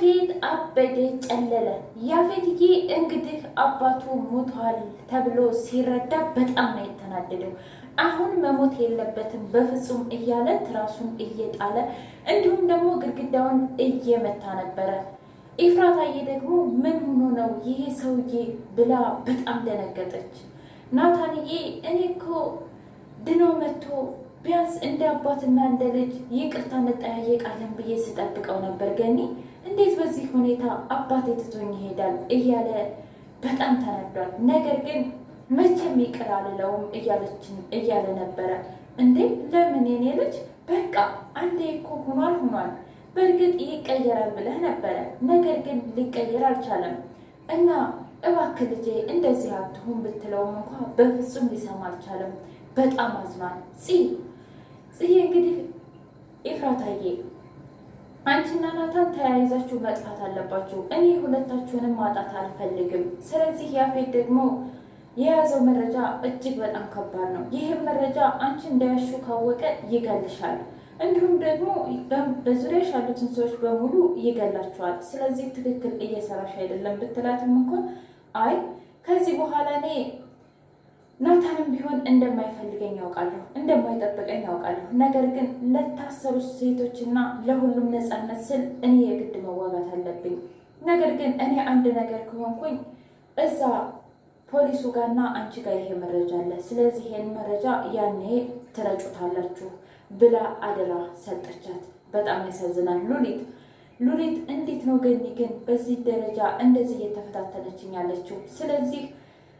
ያፌት አበደ ጨለለ። ያፌትዬ እንግዲህ አባቱ ሞቷል ተብሎ ሲረዳ በጣም ነው የተናደደው። አሁን መሞት የለበትም በፍጹም እያለ ትራሱን እየጣለ እንዲሁም ደግሞ ግድግዳውን እየመታ ነበረ። ኤፍራታዬ ደግሞ ምን ሆኖ ነው ይሄ ሰውዬ ብላ በጣም ደነገጠች። ናታንዬ እኔ እኮ ድኖ መጥቶ ቢያንስ እንደ አባትና እንደ ልጅ ይቅርታ እንጠያየቃለን ብዬ ስጠብቀው ነበር። ገኒ እንዴት በዚህ ሁኔታ አባቴ ትቶኝ ይሄዳል እያለ በጣም ተናዷል። ነገር ግን መቼም ይቅር አልለውም እያለ ነበረ። እንዴ ለምን የኔ ልጅ በቃ አንዴ እኮ ሆኗል። በእርግጥ ይቀየራል ብለህ ነበረ፣ ነገር ግን ሊቀየር አልቻለም እና እባክህ ልጄ እንደዚህ አትሁን ብትለውም እንኳ በፍጹም ሊሰማ አልቻለም። በጣም አዝኗል። ጽዬ እንግዲህ ኤፍራታዬ አንቺና ናታን ተያይዛችሁ መጥፋት አለባችሁ። እኔ ሁለታችሁንም ማጣት አልፈልግም። ስለዚህ ያፌት ደግሞ የያዘው መረጃ እጅግ በጣም ከባድ ነው። ይህም መረጃ አንቺ እንዳያሹ ካወቀ ይገልሻል፣ እንዲሁም ደግሞ በዙሪያሽ ያሉትን ሰዎች በሙሉ ይገላቸዋል። ስለዚህ ትክክል እየሰራሽ አይደለም ብትላትም እንኳን አይ ከዚህ በኋላ እኔ ናታንም ቢሆን እንደማይፈልገኝ ያውቃለሁ፣ እንደማይጠብቀኝ ያውቃለሁ። ነገር ግን ለታሰሩት ሴቶችና ለሁሉም ነፃነት ስል እኔ የግድ መዋጋት አለብኝ። ነገር ግን እኔ አንድ ነገር ከሆንኩኝ እዛ ፖሊሱ ጋርና አንቺ ጋር ይሄ መረጃ አለ። ስለዚህ ይሄን መረጃ ያኔ ትረጩታላችሁ ብላ አደራ ሰጠቻት። በጣም ያሳዝናል። ሉሊት እንዴት ነው ገኒ ግን በዚህ ደረጃ እንደዚህ እየተፈታተነችኝ ያለችው? ስለዚህ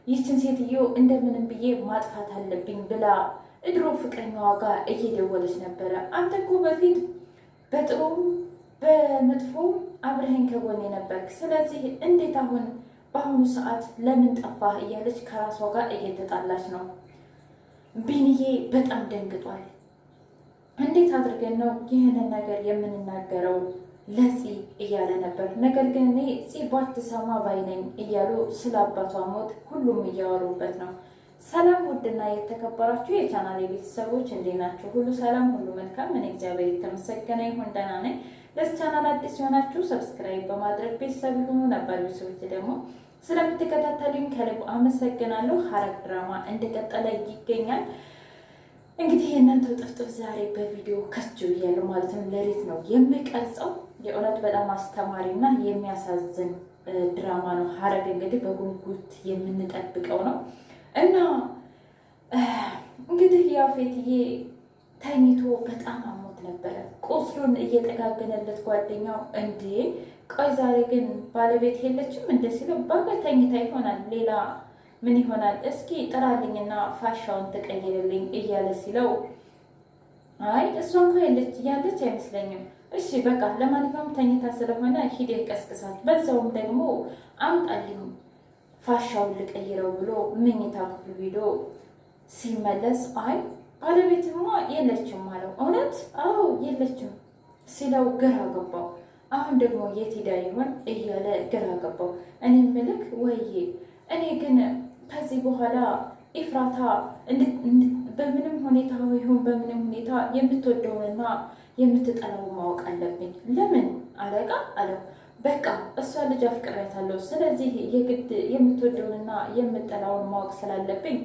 ይችን ሴትዮ እንደምንም ብዬ ማጥፋት አለብኝ ብላ እድሮ ፍቅረኛዋ ጋር እየደወለች ነበረ። አንተ እኮ በፊት በጥሩም በመጥፎም አብረኸኝ ከጎኔ ነበርክ። ስለዚህ እንዴት አሁን በአሁኑ ሰዓት ለምን ጠፋህ? እያለች ከራሷ ጋር እየተጣላች ነው። ቢንዬ በጣም ደንግጧል። እንዴት አድርገን ነው ይህንን ነገር የምንናገረው ለፂ እያለ ነበር። ነገር ግን እኔ ፂ ባትሰማ ባይነኝ እያሉ ስለ አባቷ ሞት ሁሉም እያወሩበት ነው። ሰላም ውድና የተከበራችሁ የቻናል ቤተሰቦች እንዴት ናችሁ? ሁሉ ሰላም፣ ሁሉ መልካም። እኔ እግዚአብሔር የተመሰገነ ይሁን ደህና ነኝ። ለዚህ ቻናል አዲስ የሆናችሁ ሰብስክራይብ በማድረግ ቤተሰብ ይሁኑ። ነባር ቤተሰቦች ደግሞ ስለምትከታተሉኝ ከልብ አመሰግናለሁ። ሐረግ ድራማ እንደቀጠለ ይገኛል። እንግዲህ የእናንተው ጥፍጥፍ ዛሬ በቪዲዮ ከች ብያለሁ ማለት ነው። ሌሊት ነው የምቀርጸው። የእውነት በጣም አስተማሪና የሚያሳዝን ድራማ ነው። ሐረግ እንግዲህ በጉጉት የምንጠብቀው ነው እና እንግዲህ ያፌትዬ ተኝቶ በጣም አሞት ነበረ። ቁስሉን እየጠጋገነለት ጓደኛው እንዴ ቆይ ዛሬ ግን ባለቤት የለችም እንደ ሲለው በቃ ተኝታ ይሆናል ሌላ ምን ይሆናል? እስኪ ጥራልኝና ፋሻውን ተቀይርልኝ እያለ ሲለው አይ እሷ እንኳ ያለች አይመስለኝም። እሺ በቃ ለማንኛውም ተኝታ ስለሆነ ሂደህ ቀስቅሳት፣ በዛውም ደግሞ አምጣልኝ ፋሻውን ልቀይረው ብሎ መኝታ ክፍሉ ሄዶ ሲመለስ አይ ባለቤትማ የለችም አለው። እውነት? አዎ የለችም ሲለው ግራ ገባው። አሁን ደግሞ የት ሄዳ ይሆን እያለ ግራ ገባው። እኔ ምልክ ወይዬ እኔ ግን ከዚህ በኋላ ኤፍራታ በምንም ሁኔታ ይሁን በምንም ሁኔታ የምትወደውንና የምትጠላው ማወቅ አለብኝ። ለምን አለቃ አለው። በቃ እሷ ልጅ አፍቅሬያታለሁ። ስለዚህ የግድ የምትወደውንና የምትጠላውን ማወቅ ስላለብኝ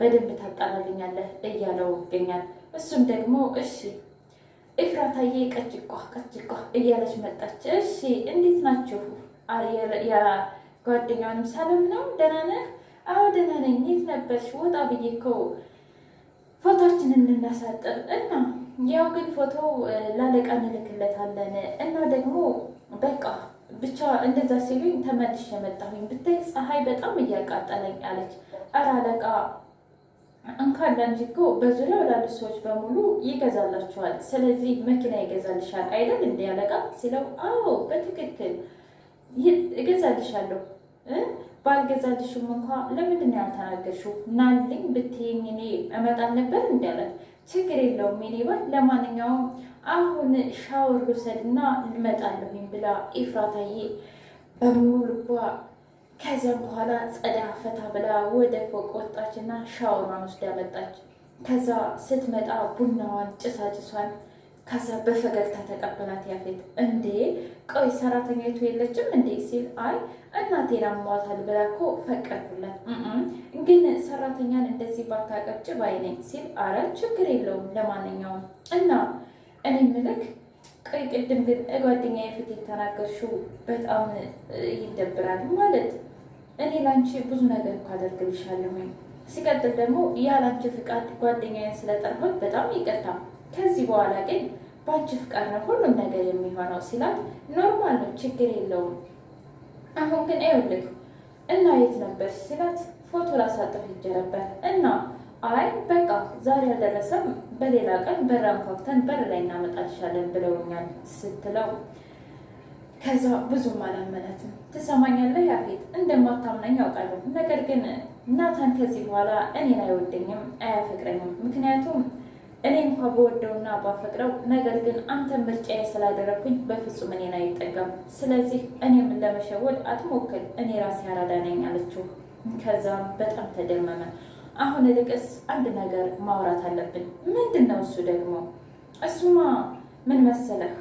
በደንብ ታጣራልኛለህ እያለው ይገኛል። እሱም ደግሞ እሺ ኤፍራታዬ ቀጭቋ እያለች መጣች። እሺ እንዴት ናችሁ? ጓደኛውንም ሰላም ነው ደህና ነህ? አዎ ደህና ነኝ። የት ነበርሽ? ወጣ ብዬ እኮ ፎቶችንን ልናሳጥር እና ያው ግን ፎቶ ላለቃ እንልክለታለን እና ደግሞ በቃ ብቻ እንደዛ ሲሉኝ ተመልሼ መጣሁኝ። ብታይ ፀሐይ በጣም እያቃጠለኝ አለች። ኧረ አለቃ እንኳን ላንቺ እኮ በዙሪያው ላሉ ሰዎች በሙሉ ይገዛላችኋል። ስለዚህ መኪና ይገዛልሻል አይደል እንደ አለቃ ሲለው አዎ በትክክል እገዛልሻለሁ። ባልገዛልሽም እንኳ ለምንድን ነው ያልተናገርሽው? ናልኝ ብትይኝ እኔ እመጣ ነበር እንዳላት። ችግር የለውም የኔ ባል፣ ለማንኛውም አሁን ሻወር ልውሰድና ልመጣለሁኝ ብላ ኤፍራታዬ በሙሉ ልቧ ከዚያም በኋላ ጸዳ ፈታ ብላ ወደ ፎቅ ወጣችና ሻወሯን ወስዳ መጣች። ከዛ ስትመጣ ቡናዋን ጭሳጭሷን ከዛ በፈገግታ ተቀበላት ያፌት። እንዴ ቆይ ሰራተኛይቱ የለችም እንዴ ሲል አይ እናቴን አሟታል ብላ እኮ ፈቀድኩላት፣ ግን ሰራተኛን እንደዚህ ባታቀብጭ ባይ ነኝ ሲል አረ ችግር የለውም ለማንኛውም እና እኔ ምልክ ቆይ ቅድም ግን ጓደኛ የፊት የተናገርሽው በጣም ይደብራል። ማለት እኔ ላንቺ ብዙ ነገር እኮ አደርግልሻለሁኝ። ሲቀጥል ደግሞ ያላንቺ ፍቃድ ጓደኛዬን ስለጠራሁት በጣም ይቅርታ። ከዚህ በኋላ ግን በአንቺ ፍቃድ ነው ሁሉም ነገር የሚሆነው ሲላት ኖርማል ነው ችግር የለውም። አሁን ግን ይኸውልህ እና የት ነበር ሲላት ፎቶ ላሳጥፍ ሂጅ ነበር እና አይ በቃ ዛሬ አልደረሰም፣ በሌላ ቀን በር አንኳኩተን በር ላይ እናመጣልሻለን ብለውኛል ስትለው ከዛ ብዙም አላመናትም። ትሰማኛለህ ያፌት እንደማታምነኝ ያውቃለሁ፣ ነገር ግን ናታን ከዚህ በኋላ እኔን አይወደኝም አያፈቅረኝም። ምክንያቱም እኔ እንኳ በወደውና ባፈቅረው፣ ነገር ግን አንተ ምርጫዬ ስላደረግኩኝ በፍጹም እኔን አይጠጋም። ስለዚህ እኔም ለመሸወድ አትሞክር፣ እኔ ራሴ አራዳ ነኝ አለችው። ከዛም በጣም ተደመመ። አሁን ልቅስ አንድ ነገር ማውራት አለብን። ምንድን ነው እሱ ደግሞ? እሱማ ምን መሰለህ፣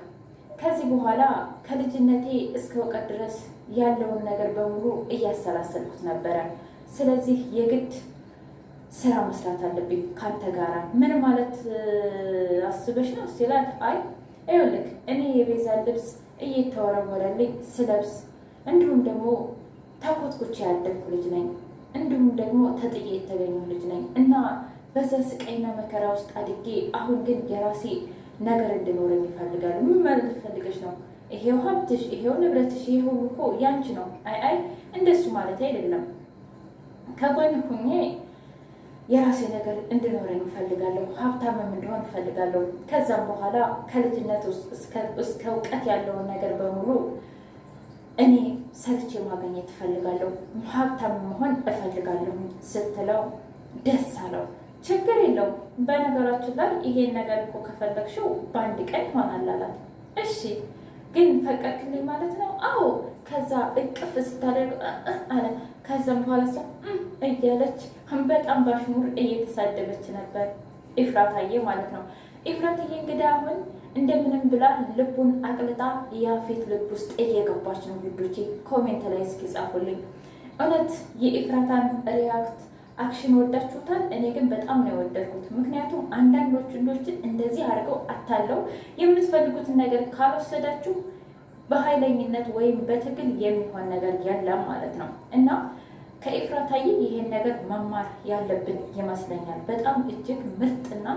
ከዚህ በኋላ ከልጅነቴ እስከ እውቀት ድረስ ያለውን ነገር በሙሉ እያሰላሰልኩት ነበረ። ስለዚህ የግድ ስራ መስራት አለብኝ ካንተ ጋራ። ምን ማለት አስበሽ ነው ሲላት፣ አይ ይኸውልህ እኔ የቤዛን ልብስ እየተወረወረልኝ ስለብስ፣ እንዲሁም ደግሞ ተኮትኩቼ ያደግኩ ልጅ ነኝ፣ እንዲሁም ደግሞ ተጥዬ የተገኘሁ ልጅ ነኝ እና በዛ ስቃይና መከራ ውስጥ አድጌ አሁን ግን የራሴ ነገር እንድኖረኝ ይፈልጋሉ። ምን ማለት ፈልገሽ ነው? ይሄው ሀብትሽ፣ ይሄው ንብረትሽ፣ ይሄው እኮ ያንቺ ነው። አይ እንደሱ ማለት አይደለም። ከጎን ሁኜ የራሴ ነገር እንድኖረኝ እፈልጋለሁ። ሀብታምም እንዲሆን እፈልጋለሁ። ከዛም በኋላ ከልጅነት ውስጥ እስከ እውቀት ያለውን ነገር በሙሉ እኔ ሰርቼ ማግኘት እፈልጋለሁ። ሀብታም መሆን እፈልጋለሁ ስትለው ደስ አለው። ችግር የለውም። በነገራችን ላይ ይሄን ነገር እኮ ከፈለግሽው በአንድ ቀን ይሆናል አላት። እሺ ግን ፈቀድክልኝ ማለት ነው? አዎ። ከዛ እቅፍ ስታደርግ አለ። ከዛም በኋላ ሰው እያለች በጣም ባሽሙር እየተሳደበች ነበር፣ ኤፍራታዬ ማለት ነው። ኤፍራታዬ እንግዲህ አሁን እንደምንም ብላ ልቡን አቅልጣ ያፌት ልብ ውስጥ እየገባች ነው። ውዶቼ ኮሜንት ላይ እስኪ ጻፉልኝ። እውነት የኤፍራታን ሪያክት አክሽን ወዳችሁታል? እኔ ግን በጣም ነው የወደድኩት። ምክንያቱም አንዳንዶች ወንዶችን እንደዚህ አድርገው አታለው የምትፈልጉትን ነገር ካልወሰዳችሁ በኃይለኝነት ወይም በትግል የሚሆን ነገር የለም ማለት ነው። እና ከኤፍራታዬ ይሄን ነገር መማር ያለብን ይመስለኛል። በጣም እጅግ ምርጥና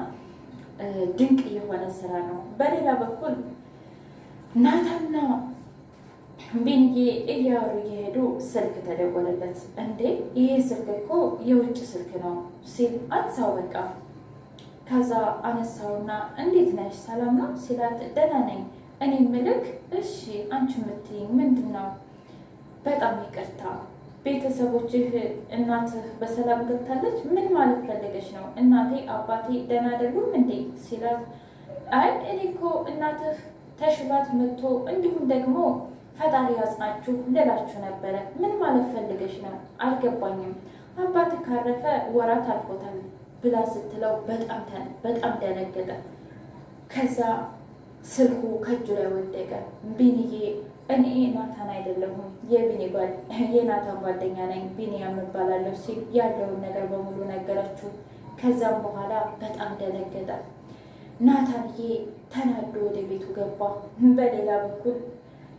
ድንቅ የሆነ ስራ ነው። በሌላ በኩል ናታንና ቢንዬ እያወሩ እየሄዱ ስልክ ተደወለለት። እንዴ ይሄ ስልክ እኮ የውጭ ስልክ ነው ሲል አንሳው በቃ። ከዛ አነሳውና እንዴት ነሽ ሰላም ነው ሲላት ደህና ነኝ። እኔ ምልክ እሺ አንቺ የምትይኝ ምንድን ነው? በጣም ይቅርታ ቤተሰቦችህ እናትህ በሰላም ገብታለች? ምን ማለት ፈልገሽ ነው? እናቴ አባቴ ደህና አይደሉም እንዴ ሲላት አይ እኔ እኮ እናትህ ተሽሏት መጥቶ እንዲሁም ደግሞ ፈጣሪ ያጽናችሁ ልላችሁ ነበረ። ምን ማለት ፈልገሽ ነው? አልገባኝም። አባት ካረፈ ወራት አልፎታል ብላ ስትለው በጣም ደነገጠ። ከዛ ስልኩ ከእጁ ላይ ወደቀ። ቢኒዬ እኔ ናታን አይደለሁም የናታን ጓደኛ ነኝ ቢኒያም እባላለሁ ሲል ያለውን ነገር በሙሉ ነገረችው። ከዛም በኋላ በጣም ደነገጠ። ናታንዬ ተናዶ ወደ ቤቱ ገባ። በሌላ በኩል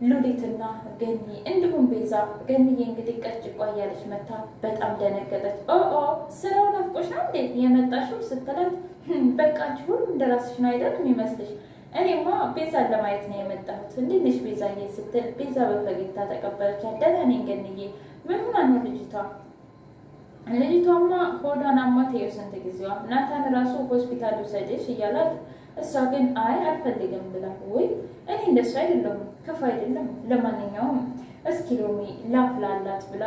ሉሊትና ገኒ እንዲሁም ቤዛ፣ ገኒዬ እንግዲህ ቀጭቋ እያለች መታ በጣም ደነገጠች። ስራው ናፍቆሽ ነው እንዴ የመጣሽው ስትላት በቃ አንቺ ሁሉ እንደራስሽ ነው አይደል የሚመስልሽ? እኔማ ቤዛን ለማየት ነው የመጣሁት። እንዴት ነሽ ቤዛዬ ስትል ቤዛ በፈገግታ ተቀበለቻት። ደህና ነኝ ገኒዬ። ምን ሆና ነው ልጅቷ? ልጅቷማ ሆዷን አሟት ይኸው ስንት ጊዜዋ። ናታን ራሱ ሆስፒታል ውሰድሽ እያላት እሷ ግን አይ አልፈልግም ብላ፣ ወይ እኔ እንደሱ አይደለም ክፉ አይደለም። ለማንኛውም እስኪ ሎሚ ላፍላላት ብላ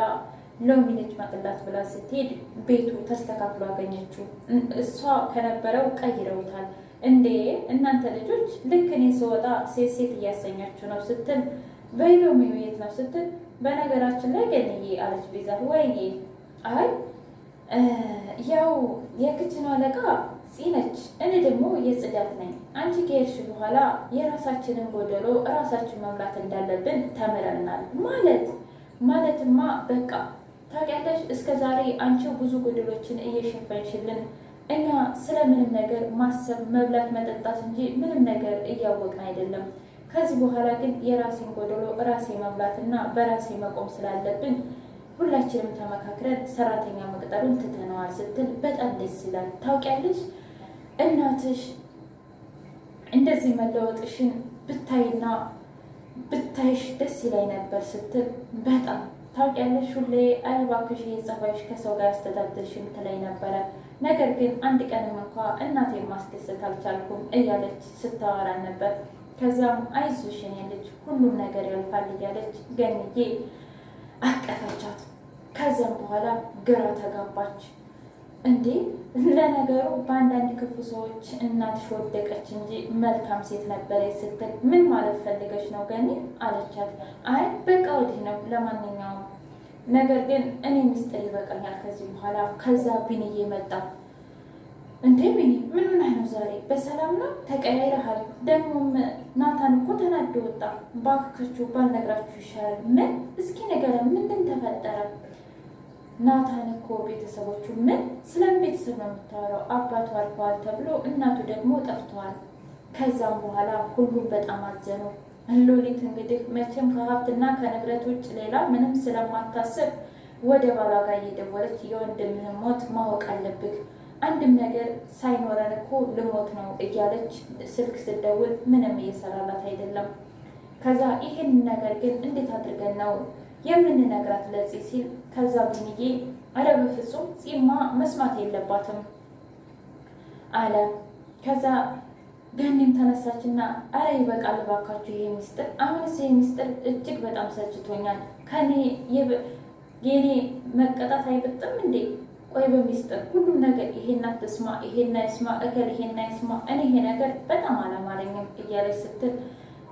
ሎሚ ነጭ ማቅላት ብላ ስትሄድ ቤቱ ተስተካክሎ አገኘችው። እሷ ከነበረው ቀይረውታል። እንዴ እናንተ ልጆች ልክ እኔ ስወጣ ሴት እያሰኛችሁ ነው ስትል በሎሚው የት ነው ስትል በነገራችን ላይ ገንዬ አለች ቤዛ። ወይዬ አይ ያው የክችኑ አለቃ ፂ ነች፣ እኔ ደግሞ የጽዳት ነኝ አንቺ ከሄድሽ በኋላ የራሳችንን ጎደሎ ራሳችን መምላት እንዳለብን ተምረናል። ማለትማ በቃ ታውቂያለሽ፣ እስከ ዛሬ አንቺ ብዙ ጎደሎችን እየሸፈንሽልን እኛ ስለምንም ነገር ማሰብ መብላት መጠጣት እንጂ ምንም ነገር እያወቅን አይደለም። ከዚህ በኋላ ግን የራሴን ጎደሎ ራሴ መብላትና በራሴ መቆም ስላለብን ሁላችንም ተመካክረን ሰራተኛ መቅጠሩን ትተነዋል ስትል በጣም ደስ ይላል። ታውቂያለሽ እናትሽ እንደዚህ መለወጥሽን ብታይሽ ደስ ይላይ ነበር ስትል በጣም ታውቂያለሽ፣ ሁሌ ኧረ እባክሽ የጸባይሽ ከሰው ጋር ያስተዳድርሽም ትለኝ ነበረ። ነገር ግን አንድ ቀንም እንኳ እናቴን ማስደሰት አልቻልኩም እያለች ስታወራን ነበር። ከዛም አይዞሽ የኔ ልጅ ሁሉም ነገር ያልፋል እያለች ገንዬ አቀፈቻት። ከዛም በኋላ ግራ ተጋባች። እንዴ ለነገሩ በአንዳንድ ክፉ ሰዎች እናትሽ ወደቀች እንጂ መልካም ሴት ነበረች ስትል ምን ማለት ፈልገች ነው ገኒ አለቻት። አይ በቃ ወዲህ ነው። ለማንኛውም ነገር ግን እኔ ሚስጥር ይበቃኛል ከዚህ በኋላ። ከዛ ቢንዬ መጣ። እንዴ ቢኒ ምን ሆነህ ነው ዛሬ? በሰላም ነው? ተቀያይረሃል። ደግሞም ናታን እኮ ተናዶ ወጣ። ባካችሁ ባልነግራችሁ ይሻላል። ምን? እስኪ ንገረን፣ ምንድን ተፈጠረ? ናታን እኮ ቤተሰቦቹ ምን ስለምን ቤተሰብ ነው የምታወራው? አባቱ አልፈዋል ተብሎ እናቱ ደግሞ ጠፍተዋል። ከዛም በኋላ ሁሉም በጣም አዘኑ። ሎሊት እንግዲህ መቼም ከሀብትና ከንብረት ውጭ ሌላ ምንም ስለማታስብ ወደ ባሏ ጋር እየደወለች የወንድምህን ሞት ማወቅ አለብህ፣ አንድም ነገር ሳይኖረን እኮ ልሞት ነው እያለች ስልክ ስደውል ምንም እየሰራላት አይደለም። ከዛ ይህን ነገር ግን እንዴት አድርገን ነው የምንነግራት ለፂ ሲል ከዛ ቢንዬ አረ በፍጹም ፂማ መስማት የለባትም አለ። ከዛ ገኒም ተነሳችና አረ ይበቃል እባካችሁ ይሄ ሚስጥር፣ አሁንስ ይሄ ሚስጥር እጅግ በጣም ሰልችቶኛል። ከኔ የኔ መቀጣት አይበጥም እንዴ? ቆይ በሚስጥር ሁሉም ነገር ይሄን አትስማ፣ ይሄን አይስማ፣ እከል ይሄን አይስማ፣ እኔ ይሄ ነገር በጣም አላማረኝም እያለች ስትል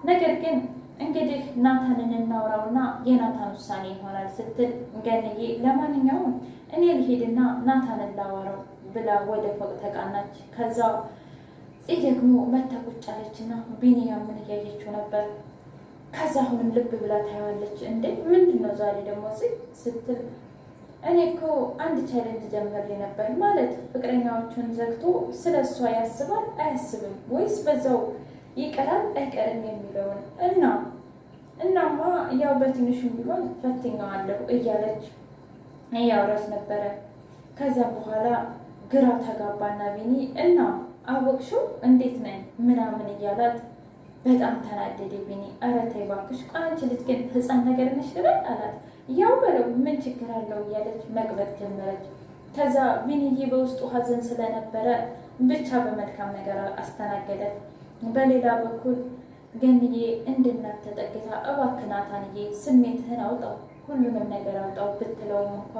ነገር ግን እንግዲህ ናታንን እናውራውና የናታን ውሳኔ ይሆናል ስትል ገንዬ ለማንኛውም እኔ ልሄድና ናታንን ላወራው ብላ ወደ ፎቅ ተቃናች። ከዛ ፂ ደግሞ መታ ቁጭ አለችና ቢኒያምን እያየችው ነበር። ከዛ አሁንም ልብ ብላ ታየዋለች። እንዴ ምንድን ነው ዛሬ ደግሞ ስትል እኔ እኮ አንድ ቻሌንጅ ጀምሬ ነበር። ማለት ፍቅረኛዎቹን ዘግቶ ስለ እሷ ያስባል አያስብም ወይስ በዛው ይቀራል አይቀርም የሚለውን እናማ ያው በትንሹም ቢሆን ፈትኛዋለሁ እያለች እያወራች ነበረ። ከዛ በኋላ ግራ ተጋባና ቢኒ እና አወቅሽው እንዴት ነኝ ምናምን እያላት በጣም ተናደደ ቢኒ። ኧረ ተይ እባክሽ ቆይ አንቺ ልጅ ግን ህፃን ነገር ነሽ ልበል አላት። ያው በለው ምን ችግር አለው እያለች መቅበጥ ጀመረች። ከዛ ቢኒዬ በውስጡ ሀዘን ስለነበረ ብቻ በመልካም ነገር አስተናገደት። በሌላ በኩል ገንዬ እንድናት ተጠግታ እባክህ ናታንዬ ስሜትህን አውጣው፣ ሁሉንም ነገር አውጣው ብትለውም እንኳ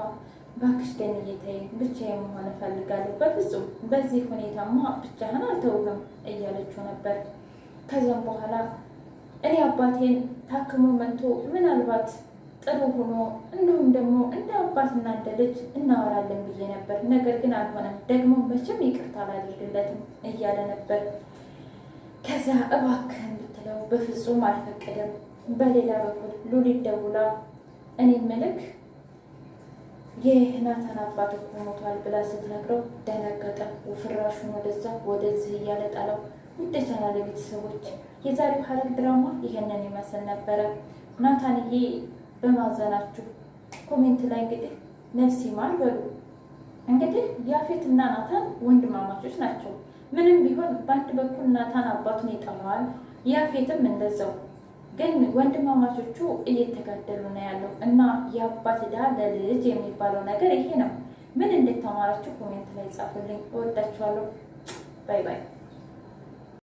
እባክሽ ገንዬ ተይኝ፣ ብቻዬን መሆን እፈልጋለሁ፣ በፍጹም በዚህ ሁኔታማ ብቻህን አልተውህም እያለችው ነበር። ከዚያም በኋላ እኔ አባቴን ታክሞ መጥቶ ምናልባት ጥሩ ሆኖ እንዲሁም ደግሞ እንደ አባትና እንደ ልጅ እናወራለን ብዬ ነበር፣ ነገር ግን አልሆነም፣ ደግሞ መቼም ይቅርታ አላደርግለትም እያለ ነበር። ከዛ እባክህን ብትለው በፍጹም አልፈቀደም። በሌላ በኩል ሉሊት ደውላ እኔ ምልክ የናታን አባት እኮ ሞቷል ብላ ስትነግረው ደነገጠ። ፍራሹን ወደዛ ወደዚህ እያለ ጣለው። ውድ ቻናል ቤተሰቦች የዛሬው ሐረግ ድራማ ይሄንን ይመስል ነበረ። ናታንዬ በማዘናችሁ ኮሜንት ላይ እንግዲህ ነፍስ ይማር በሉ። እንግዲህ ያፌትና ናታን ወንድማማቾች ናቸው። ምንም ቢሆን በአንድ በኩል ናታን አባቱን ይጠላዋል፣ ያፌትም እንደዛው። ግን ወንድማማቾቹ እየተጋደሉ ነው ያለው እና የአባት ዕዳ ለልጅ የሚባለው ነገር ይሄ ነው። ምን እንደተማራችሁ ኮሜንት ላይ ጻፉልኝ። እወዳችኋለሁ። ባይ ባይ።